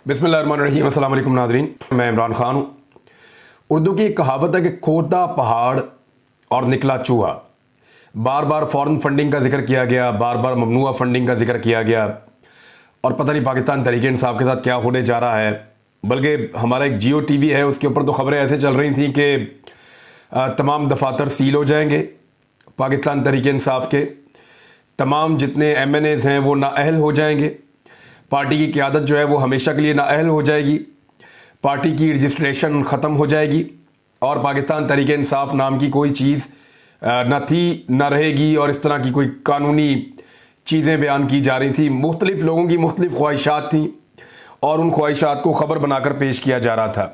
बिस्मिल्लाहिर्रहमानिर्रहीम, अस्सलाम वालेकुम नाज़रीन। मैं इमरान खान हूँ। उर्दू की एक कहावत है कि खोदा पहाड़ और निकला चूहा। बार बार फॉरेन फंडिंग का जिक्र किया गया, बार बार ममनुआ फंडिंग का जिक्र किया गया और पता नहीं पाकिस्तान तहरीक इंसाफ के साथ क्या होने जा रहा है। बल्कि हमारा एक जियो टीवी है, उसके ऊपर तो खबरें ऐसे चल रही थी कि तमाम दफातर सील हो जाएंगे। पाकिस्तान तहरीक इंसाफ के तमाम जितने MNAs हैं वो नाअहल हो जाएंगे। पार्टी की क़यादत जो है वो हमेशा के लिए नाअहल हो जाएगी। पार्टी की रजिस्ट्रेशन ख़त्म हो जाएगी और पाकिस्तान तहरीक इंसाफ नाम की कोई चीज़ न थी, न रहेगी। और इस तरह की कोई कानूनी चीज़ें बयान की जा रही थी। मुख्तलिफ लोगों की मुख्तलिफ ख्वाहिशात थी और उन ख्वाहिशात को ख़बर बनाकर पेश किया जा रहा था।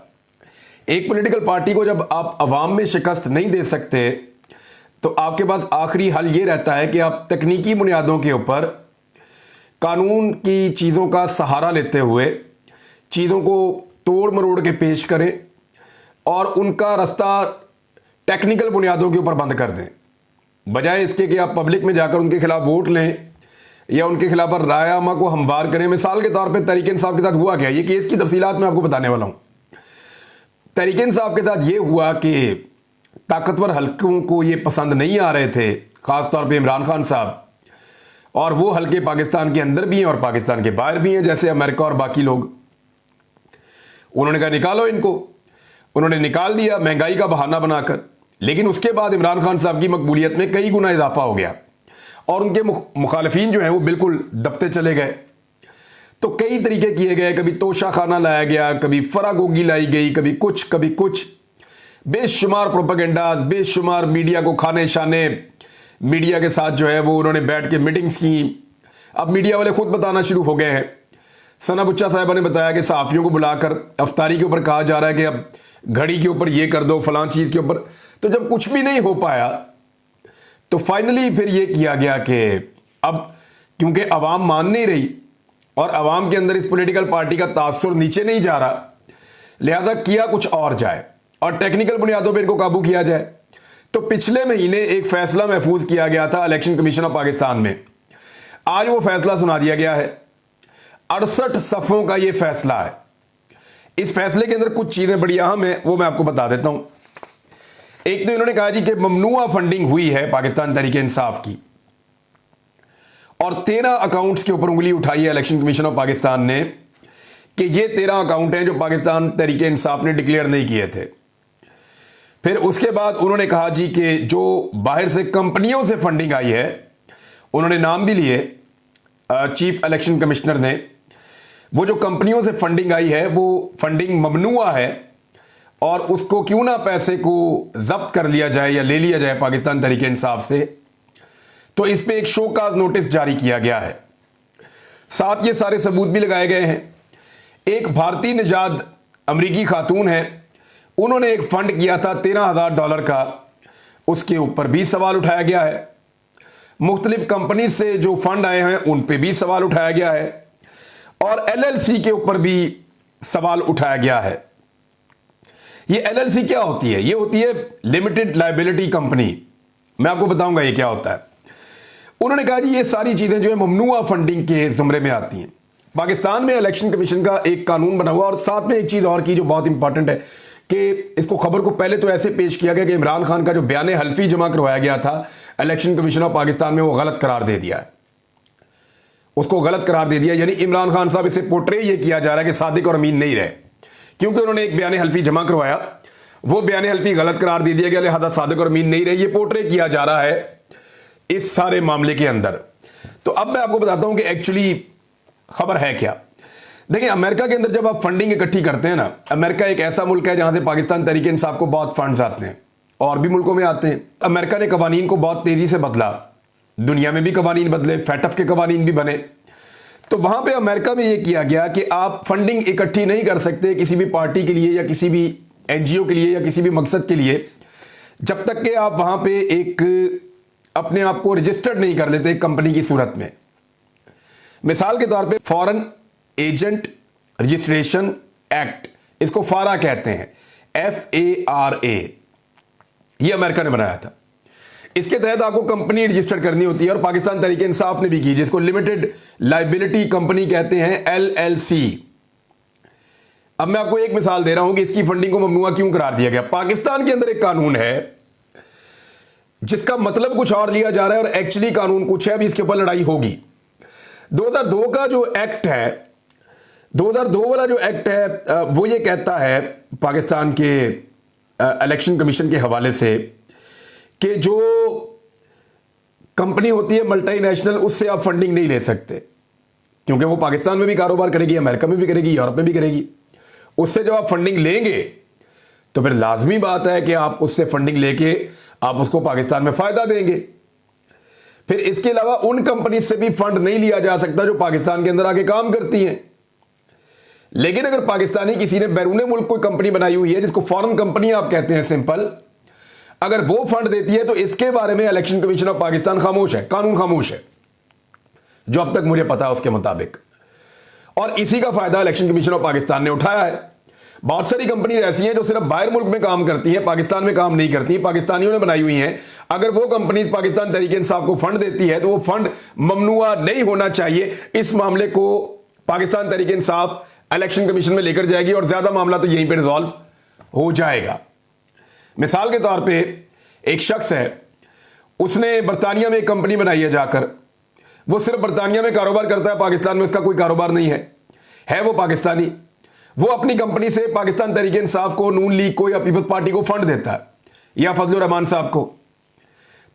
एक पॉलिटिकल पार्टी को जब आप अवाम में शिकस्त नहीं दे सकते तो आपके पास आखिरी हल ये रहता है कि आप तकनीकी बुनियादों के ऊपर कानून की चीज़ों का सहारा लेते हुए चीज़ों को तोड़ मरोड़ के पेश करें और उनका रास्ता टेक्निकल बुनियादों के ऊपर बंद कर दें, बजाय इसके कि आप पब्लिक में जाकर उनके खिलाफ वोट लें या उनके खिलाफ राय आमा को हमवार करें। मिसाल के तौर पे तहरीक इंसाफ के साथ हुआ क्या, ये केस की तफसीलात मैं आपको बताने वाला हूँ। तहरीक इंसाफ के साथ ये हुआ कि ताकतवर हल्कों को ये पसंद नहीं आ रहे थे, ख़ास तौर पे इमरान खान साहब, और वो हल्के पाकिस्तान के अंदर भी हैं और पाकिस्तान के बाहर भी हैं, जैसे अमेरिका और बाकी लोग। उन्होंने कहा निकालो इनको, उन्होंने निकाल दिया महंगाई का बहाना बनाकर। लेकिन उसके बाद इमरान खान साहब की मकबूलियत में कई गुना इजाफा हो गया और उनके मुखालिफिन जो हैं वो बिल्कुल दबते चले गए। तो कई तरीके किए गए, कभी तोशा खाना लाया गया, कभी फरागोगी लाई गई, कभी कुछ बेशुमार प्रोपेगेंडाज, बेशुमार मीडिया को खाने शाने, मीडिया के साथ जो है वो उन्होंने बैठ के मीटिंग्स की। अब मीडिया वाले खुद बताना शुरू हो गए हैं। सना बुच्चा साहिबा ने बताया कि सहाफ़ियों को बुलाकर अफ्तारी के ऊपर कहा जा रहा है कि अब घड़ी के ऊपर ये कर दो, फलां चीज़ के ऊपर। तो जब कुछ भी नहीं हो पाया तो फाइनली फिर ये किया गया कि अब क्योंकि अवाम मान नहीं रही और अवाम के अंदर इस पॉलिटिकल पार्टी का तासुर नीचे नहीं जा रहा, लिहाजा किया कुछ और जाए और टेक्निकल बुनियादों पर इनको काबू किया जाए। तो पिछले महीने एक फैसला महफूज किया गया था इलेक्शन कमीशन ऑफ पाकिस्तान में। आज वो फैसला सुना दिया गया है। 68 सफ़ों का ये फैसला है। इस फैसले के अंदर कुछ चीज़ें बड़ी अहम हैं, वो मैं आपको बता देता हूं। एक तो इन्होंने कहा जी कि ममनुआ फंडिंग हुई है पाकिस्तान तहरीक इंसाफ की और 13 अकाउंट्स के ऊपर उंगली उठाई है इलेक्शन कमीशन ऑफ पाकिस्तान ने कि ये 13 अकाउंट हैं जो पाकिस्तान तहरीक इंसाफ ने डिक्लेयर नहीं किए थे। फिर उसके बाद उन्होंने कहा जी कि जो बाहर से कंपनियों से फंडिंग आई है, उन्होंने नाम भी लिए चीफ इलेक्शन कमिश्नर ने, वो जो कंपनियों से फंडिंग आई है वो फंडिंग ममनुआ है और उसको क्यों ना पैसे को जब्त कर लिया जाए या ले लिया जाए पाकिस्तान तहरीक इंसाफ से। तो इस पे एक शोकाज नोटिस जारी किया गया है। साथ ये सारे सबूत भी लगाए गए हैं। एक भारतीय निजाद अमरीकी खातून है, उन्होंने एक फंड किया था $13,000 का, उसके ऊपर भी सवाल उठाया गया है। मुख्तलिफ कंपनी से जो फंड आए हैं उन पे भी सवाल उठाया गया है और LLC के ऊपर भी सवाल उठाया गया है। ये LLC क्या होती है? ये होती है लिमिटेड लायबिलिटी कंपनी। मैं आपको बताऊंगा ये क्या होता है। उन्होंने कहा जी ये सारी चीजें जो है ममनुआ फंडिंग के जुमरे में आती हैं। पाकिस्तान में इलेक्शन कमीशन का एक कानून बना हुआ और साथ में एक चीज और की जो बहुत इंपॉर्टेंट है कि इसको खबर को पहले तो ऐसे पेश किया गया कि इमरान खान का जो बयान हल्फी जमा करवाया गया था इलेक्शन कमीशन ऑफ पाकिस्तान में, वो गलत करार दे दिया है। उसको गलत करार दे दिया, यानी इमरान खान साहब इसे पोर्ट्रे ये किया जा रहा है कि सादिक और अमीन नहीं रहे, क्योंकि उन्होंने एक बयान हल्फी जमा करवाया, वो बयान हल्फी गलत करार दे दिया गया, लिहाजा सादिक और अमीन नहीं रहे। ये पोर्ट्रे किया जा रहा है इस सारे मामले के अंदर। तो अब मैं आपको बताता हूं कि एक्चुअली खबर है क्या। देखिए, अमेरिका के अंदर जब आप फंडिंग इकट्ठी करते हैं ना, अमेरिका एक ऐसा मुल्क है जहां से पाकिस्तान तहरीक इंसाफ को बहुत फंड्स आते हैं और भी मुल्कों में आते हैं। अमेरिका ने कवानीन को बहुत तेजी से बदला, दुनिया में भी कवानीन बदले, फैटफ के कवानीन भी बने। तो वहां पे अमेरिका में यह किया गया कि आप फंडिंग इकट्ठी नहीं कर सकते किसी भी पार्टी के लिए या किसी भी NGO के लिए या किसी भी मकसद के लिए जब तक कि आप वहां पे एक अपने आप को रजिस्टर्ड नहीं कर लेते कंपनी की सूरत में। मिसाल के तौर पे फॉरेन एजेंट रजिस्ट्रेशन एक्ट, इसको फारा कहते हैं, FARA, ये अमेरिका ने बनाया था। इसके तहत आपको कंपनी रजिस्टर करनी होती है और पाकिस्तान तहरीक इंसाफ ने भी की, जिसको लिमिटेड लायबिलिटी कंपनी कहते हैं, LLC। अब मैं आपको एक मिसाल दे रहा हूं कि इसकी फंडिंग को ममनुआ क्यों करार दिया गया। पाकिस्तान के अंदर एक कानून है जिसका मतलब कुछ और लिया जा रहा है और एक्चुअली कानून कुछ है, अभी इसके ऊपर लड़ाई होगी। 2002 का जो एक्ट है, 2002 वाला जो एक्ट है वो ये कहता है पाकिस्तान के इलेक्शन कमीशन के हवाले से कि जो कंपनी होती है मल्टीनेशनल, उससे आप फंडिंग नहीं ले सकते, क्योंकि वो पाकिस्तान में भी कारोबार करेगी, अमेरिका में भी करेगी, यूरोप में भी करेगी। उससे जब आप फंडिंग लेंगे तो फिर लाजमी बात है कि आप उससे फंडिंग लेके आप उसको पाकिस्तान में फायदा देंगे। फिर इसके अलावा उन कंपनी से भी फंड नहीं लिया जा सकता जो पाकिस्तान के अंदर आके काम करती हैं। लेकिन अगर पाकिस्तानी किसी ने बैरून मुल्क कोई कंपनी बनाई हुई है, जिसको फॉरेन कंपनी आप कहते हैं सिंपल, अगर वो फंड देती है तो इसके बारे में इलेक्शन कमीशन ऑफ पाकिस्तान खामोश है, कानून खामोश है, जो अब तक मुझे पता है उसके मुताबिक। और इसी का फायदा इलेक्शन कमीशन ऑफ पाकिस्तान ने उठाया है। बहुत सारी कंपनी ऐसी हैं जो सिर्फ बाहर मुल्क में काम करती हैं, पाकिस्तान में काम नहीं करती, पाकिस्तानियों ने बनाई हुई हैं। अगर वो कंपनी पाकिस्तान तहरीक इंसाफ को फंड देती है तो वो फंड ममनुआ नहीं होना चाहिए। इस मामले को पाकिस्तान तहरीक इंसाफ इलेक्शन कमीशन में लेकर जाएगी और ज्यादा मामला तो यहीं पर रिजॉल्व हो जाएगा। मिसाल के तौर पे एक शख्स है, उसने बरतानिया में एक कंपनी बनाई है जाकर, वो सिर्फ बरतानिया में कारोबार करता है, पाकिस्तान में उसका कोई कारोबार नहीं है वो पाकिस्तानी। वो अपनी कंपनी से पाकिस्तान तहरीक इंसाफ को, नून लीग को या पीपल्स पार्टी को फंड देता है, या फजलुर रहमान साहब को।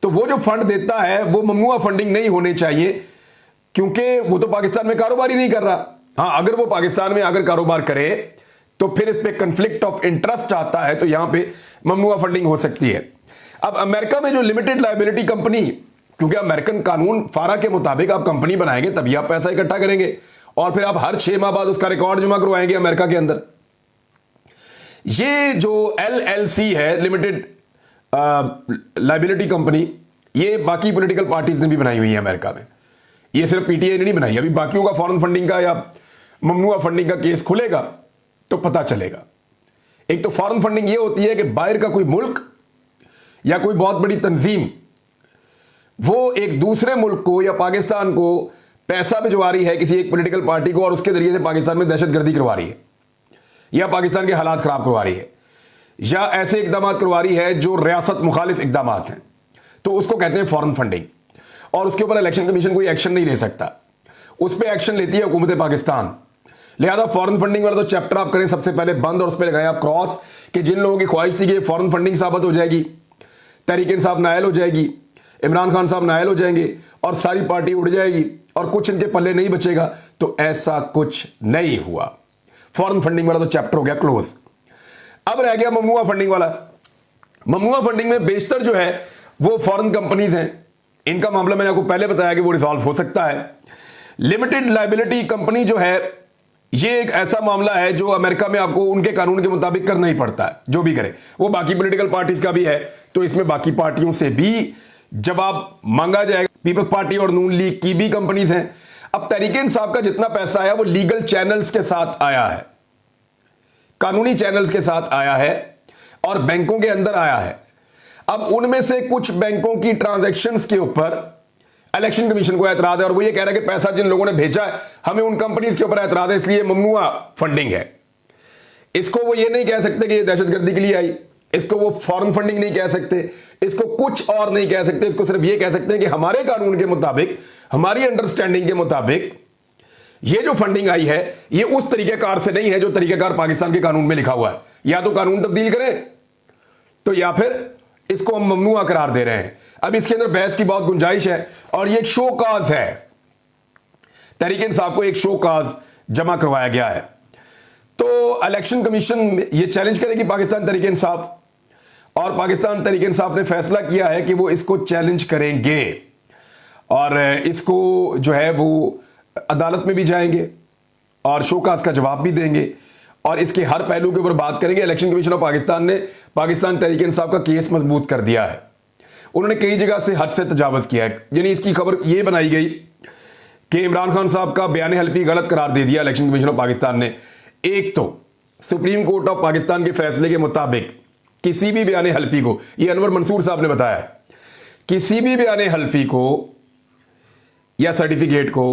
तो वो जो फंड देता है वो ममनुआ फंडिंग नहीं होनी चाहिए, क्योंकि वो तो पाकिस्तान में कारोबार ही नहीं कर रहा। हाँ, अगर वो पाकिस्तान में अगर कारोबार करे तो फिर इस पे कंफ्लिक्ट ऑफ इंटरेस्ट आता है, तो यहां पे ममनुआ फंडिंग हो सकती है। अब अमेरिका में जो लिमिटेड लायबिलिटी कंपनी, क्योंकि अमेरिकन कानून फारा के मुताबिक आप कंपनी बनाएंगे तभी आप पैसा इकट्ठा करेंगे और फिर आप हर 6 माह बाद उसका रिकॉर्ड जमा करवाएंगे अमेरिका के अंदर। ये जो LLC है, लिमिटेड लायबिलिटी कंपनी, ये बाकी पॉलिटिकल पार्टीज ने भी बनाई हुई है अमेरिका में। ये सिर्फ PTI ने नहीं बनाई। अभी बाकियों का फॉरेन फंडिंग का या ममनुआ फंडिंग का केस खुलेगा तो पता चलेगा। एक तो फॉरेन फंडिंग ये होती है कि बाहर का कोई मुल्क या कोई बहुत बड़ी तंजीम वो एक दूसरे मुल्क को या पाकिस्तान को पैसा भिजवा रही है किसी एक पॉलिटिकल पार्टी को, और उसके जरिए से पाकिस्तान में दहशतगर्दी करवा रही है या पाकिस्तान के हालात खराब करवा रही है या ऐसे इकदाम करवा रही है जो रियासत मुखालिफ इकदाम हैं, तो उसको कहते हैं फॉरेन फंडिंग। और उसके ऊपर इलेक्शन कमीशन कोई एक्शन नहीं ले सकता, उस पर एक्शन लेती है हुकूमत पाकिस्तान। लिहाजा फॉरेन फंडिंग वाला तो चैप्टर आप करें सबसे पहले बंद, और उस पर लगाएं आप क्रॉस कि जिन लोगों की ख्वाहिश थी कि फॉरेन फंडिंग साबित हो जाएगी, तहरीक इंसाफ नायल हो जाएगी, इमरान खान साहब नायल हो जाएंगे और सारी पार्टी उड़ जाएगी और कुछ इनके पल्ले नहीं बचेगा, तो ऐसा कुछ नहीं हुआ। फॉरेन फंडिंग वाला तो चैप्टर हो गया क्लोज। अब रह गया ममनुआ फंडिंग वाला। ममनुआ फंडिंग में बेशतर जो है वो फॉरेन कंपनीज हैं। इनका मामला मैंने आपको पहले बताया कि वो रिजॉल्व हो सकता है। लिमिटेड लायबिलिटी कंपनी जो है, ये एक ऐसा मामला है जो अमेरिका में आपको उनके कानून के मुताबिक करना ही पड़ता है, जो भी करे। वो बाकी पॉलिटिकल पार्टीज का भी है, तो इसमें बाकी पार्टियों से भी जवाब मांगा जाएगा। पीपल्स पार्टी और नून लीग की भी कंपनीज हैं। अब तहरीक इंसाफ का जितना पैसा आया वो लीगल चैनल्स के साथ आया है, कानूनी चैनल्स के साथ आया है और बैंकों के अंदर आया है। अब उनमें से कुछ बैंकों की ट्रांजैक्शंस के ऊपर इलेक्शन कमीशन को एतराज है, और वो ये कह रहा है कि पैसा जिन लोगों ने भेजा है हमें उन कंपनीज के ऊपर एतराज है, इसलिए ममनुआ फंडिंग है। इसको वो ये नहीं कह सकते कि ये दहशतगर्दी के लिए आई, इसको वो फॉरेन फंडिंग नहीं कह सकते, इसको कुछ और नहीं कह सकते। इसको सिर्फ ये कह सकते हैं कि हमारे कानून के मुताबिक, हमारी अंडरस्टैंडिंग के मुताबिक ये जो फंडिंग आई है ये उस तरीकेकार से नहीं है जो तरीकेकार पाकिस्तान के कानून में लिखा हुआ है। या तो कानून तब्दील करें तो या फिर इसको हम ममनुआ करार दे रहे हैं। अब इसके अंदर बहस की बहुत गुंजाइश है और ये एक शो काज है। तहरीक इंसाफ को एक शो काज जमा करवाया गया है, तो इलेक्शन कमीशन ये चैलेंज करेगी पाकिस्तान तहरीक इंसाफ, और पाकिस्तान तहरीक इंसाफ ने फैसला किया है कि वो इसको चैलेंज करेंगे और इसको जो है वो अदालत में भी जाएंगे और शोकाज का जवाब भी देंगे और इसके हर पहलू के ऊपर बात करेंगे। इलेक्शन कमीशन ऑफ पाकिस्तान ने पाकिस्तान तहरीक इंसाफ का केस मजबूत कर दिया है। उन्होंने कई जगह से हद से तजावज़ किया है। यानी इसकी खबर ये बनाई गई कि इमरान खान साहब का बयान हल्फी गलत करार दे दिया इलेक्शन कमीशन ऑफ पाकिस्तान ने। एक तो सुप्रीम कोर्ट ऑफ पाकिस्तान के फैसले के मुताबिक किसी भी बयान हल्फी को, ये अनवर मंसूर साहब ने बताया, किसी भी बयान हल्फी को या सर्टिफिकेट को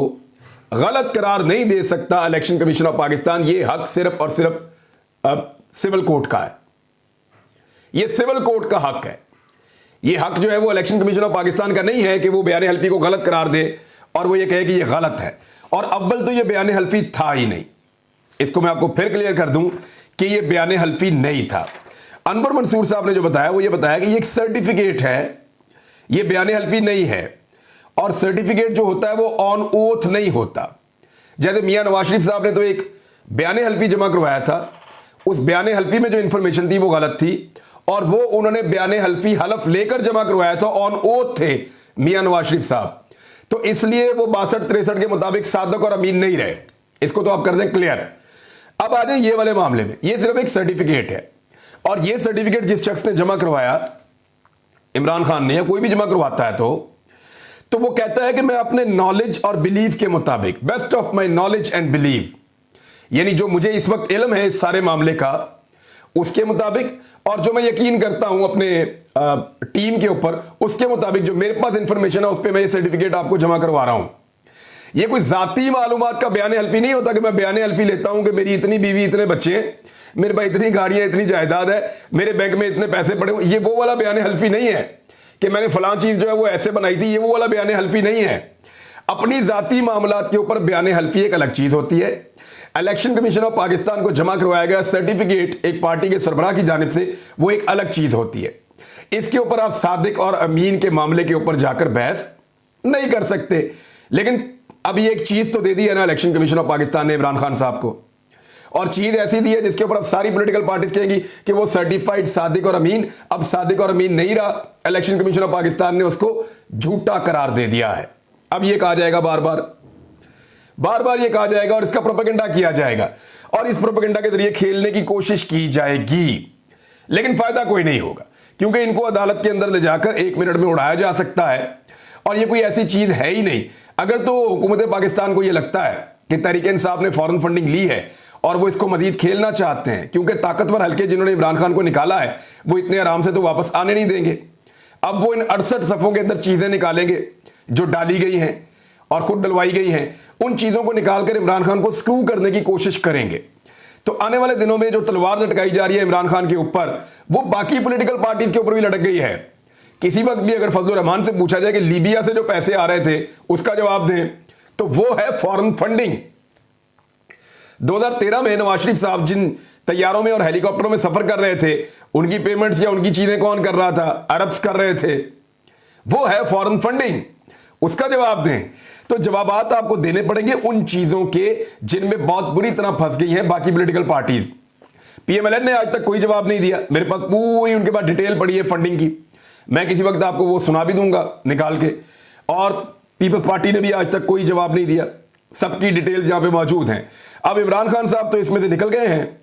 गलत करार नहीं दे सकता इलेक्शन कमीशन ऑफ पाकिस्तान। ये हक सिर्फ और सिर्फ अब सिविल कोर्ट का है, ये सिविल कोर्ट का हक है। ये हक जो है वो इलेक्शन कमीशन ऑफ पाकिस्तान का नहीं है कि वो बयान हल्फी को गलत करार दे और वो ये कहे कि ये गलत है। और अव्वल तो ये बयान हल्फी था ही नहीं, इसको मैं आपको फिर क्लियर कर दूं कि ये बयान हल्फी नहीं था। अनवर मंसूर साहब ने जो बताया वो ये बताया कि ये एक सर्टिफिकेट है, ये बयान हल्फी नहीं है। और सर्टिफिकेट जो होता है वो ऑन ओथ नहीं होता। जैसे मियां नवाज शरीफ साहब ने तो एक बयान हल्फी जमा करवाया था, उस बयान हल्फी में जो इंफॉर्मेशन थी वो गलत थी और वो उन्होंने बयान हल्फी हलफ लेकर जमा करवाया था, ऑन ओथ थे मियां नवाज शरीफ साहब। तो इसलिए वो 62-63 के मुताबिक सादक और अमीन नहीं रहे। इसको तो आप कर दें क्लियर। अब आ जाए ये वाले मामले में, ये सिर्फ एक सर्टिफिकेट है और ये सर्टिफिकेट जिस शख्स ने जमा करवाया, इमरान खान ने या कोई भी जमा करवाता है तो वो कहता है कि मैं अपने नॉलेज और बिलीव के मुताबिक, best of my knowledge and believe, यानी जो मुझे इस वक्त इल्म है इस सारे मामले का उसके मुताबिक और जो मैं यकीन करता हूं अपने टीम के ऊपर उसके मुताबिक, जो मेरे पास इंफॉर्मेशन है उस पर मैं ये सर्टिफिकेट आपको जमा करवा रहा हूं। ये कोई जाती मालूमात का बयान हल्फी नहीं होता कि मैं बयान हल्फी लेता हूं कि मेरी इतनी बीवी, इतने बच्चे हैं, मेरे पास इतनी गाड़ियां, इतनी जायदाद है, मेरे बैंक में इतने पैसे पड़े हुए। ये वो वाला बयान हल्फी नहीं है कि मैंने फलां चीज जो है वो ऐसे बनाई थी, ये वो वाला बयान हल्फी नहीं है। अपनी जाती मामलात के ऊपर बयान हल्फी एक अलग चीज होती है। इलेक्शन कमीशन ऑफ पाकिस्तान को जमा करवाया गया सर्टिफिकेट एक पार्टी के सरबराह की जानिब से, वो एक अलग चीज होती है। इसके ऊपर आप सादिक और अमीन के मामले के ऊपर जाकर बहस नहीं कर सकते। लेकिन अभी एक चीज तो दे दी है ना इलेक्शन कमीशन ऑफ पाकिस्तान ने इमरान खान साहब को, और चीज ऐसी दी है जिसके ऊपर अब सारी पॉलिटिकल पार्टीज कहेंगी कि वो सर्टिफाइड सादिक और अमीन, अब सादिक और अमीन नहीं रहा। इलेक्शन कमीशन ऑफ पाकिस्तान ने उसको झूठा करार दे दिया है। अब ये कहा जाएगा बार बार ये कहा जाएगा और इसका प्रोपेगेंडा किया जाएगा और इस प्रोपेगेंडा के जरिए खेलने की कोशिश की जाएगी, लेकिन फायदा कोई नहीं होगा क्योंकि इनको अदालत के अंदर ले जाकर 1 मिनट में उड़ाया जा सकता है और ये कोई ऐसी चीज है ही नहीं। अगर तो हुकूमत पाकिस्तान को ये लगता है कि तहरीक इंसाफ ने फॉरेन फंडिंग ली है और वो इसको मजीद खेलना चाहते हैं, क्योंकि ताकतवर हल्के जिन्होंने इमरान खान को निकाला है वो इतने आराम से तो वापस आने नहीं देंगे। अब वो इन 68 सफ़ों के अंदर चीजें निकालेंगे जो डाली गई हैं और खुद डलवाई गई हैं, उन चीजों को निकालकर इमरान खान को स्क्रू करने की कोशिश करेंगे। तो आने वाले दिनों में जो तलवार लटकाई जा रही है इमरान खान के ऊपर, वो बाकी पॉलिटिकल पार्टीज के ऊपर भी लटक गई है। किसी वक्त भी अगर फजलुर रहमान से पूछा जाए कि लीबिया से जो पैसे आ रहे थे उसका जवाब दें तो वो है फॉरेन फंडिंग। 2013 में नवाज शरीफ साहब जिन तैयारों में और हेलीकॉप्टरों में सफर कर रहे थे, उनकी पेमेंट्स या उनकी चीजें कौन कर रहा था? अरब्स कर रहे थे। वो है फॉरेन फंडिंग, उसका जवाब दें। तो जवाबात आपको देने पड़ेंगे उन चीजों के जिनमें बहुत बुरी तरह फंस गई हैं बाकी पॉलिटिकल पार्टीज। पीएमएलएन ने आज तक कोई जवाब नहीं दिया। मेरे पास पूरी उनके पास डिटेल पड़ी है फंडिंग की, मैं किसी वक्त आपको वो सुना भी दूंगा निकाल के। और पीपल्स पार्टी ने भी आज तक कोई जवाब नहीं दिया, सबकी डिटेल्स यहां पे मौजूद हैं। अब इमरान खान साहब तो इसमें से निकल गए हैं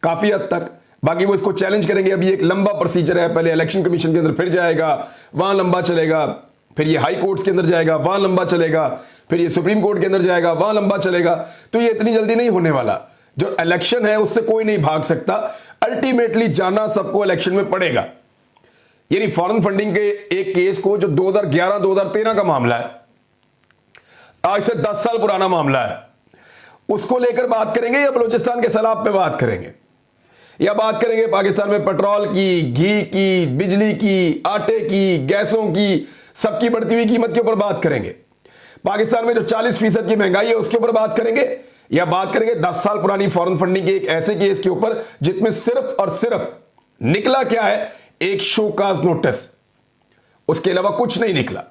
काफी हद तक, बाकी वो इसको चैलेंज करेंगे। अभी एक लंबा प्रोसीजर है, पहले इलेक्शन कमीशन के अंदर फिर जाएगा, वहां लंबा चलेगा, फिर ये हाई कोर्ट के अंदर जाएगा, वहां लंबा चलेगा, फिर ये सुप्रीम कोर्ट के अंदर जाएगा, वहां लंबा चलेगा। तो ये इतनी जल्दी नहीं होने वाला। जो इलेक्शन है उससे कोई नहीं भाग सकता, अल्टीमेटली जाना सबको इलेक्शन में पड़ेगा। यानी फॉरेन फंडिंग के एक केस को जो 2011-2013 का मामला है, आज से 10 साल पुराना मामला है, उसको लेकर बात करेंगे या बलूचिस्तान के सैलाब पे बात करेंगे, या बात करेंगे पाकिस्तान में पेट्रोल की, घी की, बिजली की, आटे की, गैसों की, सबकी बढ़ती हुई कीमत के ऊपर बात करेंगे, पाकिस्तान में जो 40% की महंगाई है उसके ऊपर बात करेंगे, या बात करेंगे 10 साल पुरानी फॉरेन फंडिंग के एक ऐसे केस के ऊपर जिसमें सिर्फ और सिर्फ निकला क्या है? एक शोकाज नोटिस, उसके अलावा कुछ नहीं निकला।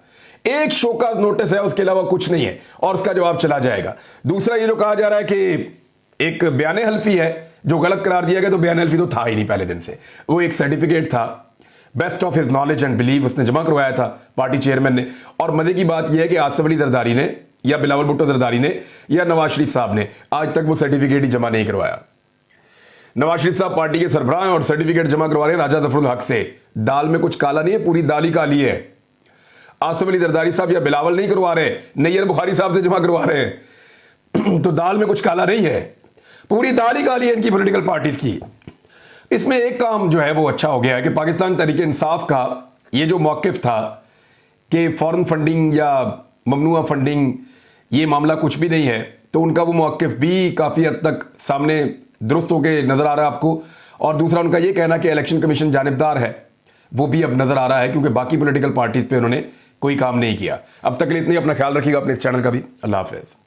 एक शोकाज नोटिस है, उसके अलावा कुछ नहीं है, और उसका जवाब चला जाएगा। दूसरा ये जो कहा जा रहा है कि एक बयान हल्फी है जो गलत करार दिया गया, तो बयान हल्फी तो था ही नहीं पहले दिन से, वो एक सर्टिफिकेट था, best of his knowledge and believe, उसने जमा करवाया था पार्टी चेयरमैन ने। और मजे की बात यह है कि आसिफ अली जरदारी ने या बिलावल भुट्टो जरदारी ने या नवाज शरीफ साहब ने आज तक वो सर्टिफिकेट ही जमा नहीं करवाया। नवाज शरीफ साहब पार्टी के सरबराह हैं और सर्टिफिकेट जमा करवा रहे हैं राजा जफरुल हक से। दाल में कुछ काला नहीं है, पूरी दाल ही काली है। आसिफ अली जरदारी साहब या बिलावल नहीं करवा रहे, नैयर बुखारी साहब से जमा करवा रहे हैं। तो दाल में कुछ काला नहीं है, पूरी दाल ही काली है इनकी पॉलिटिकल पार्टीज की। इसमें एक काम जो है वो अच्छा हो गया है कि पाकिस्तान तहरीक इंसाफ का ये जो मौक़िफ़ था कि फॉरेन फंडिंग या ममनुआ फंडिंग ये मामला कुछ भी नहीं है, तो उनका वो मौक़िफ़ भी काफ़ी हद तक सामने दुरुस्त होकर नजर आ रहा है आपको। और दूसरा उनका ये कहना कि इलेक्शन कमीशन जानिबदार है, वो भी अब नजर आ रहा है, क्योंकि बाकी पॉलिटिकल पार्टीज पे उन्होंने कोई काम नहीं किया। अब तक के लिए इतनी, अपना ख्याल रखिएगा अपने इस चैनल का भी। अल्लाह हाफिज।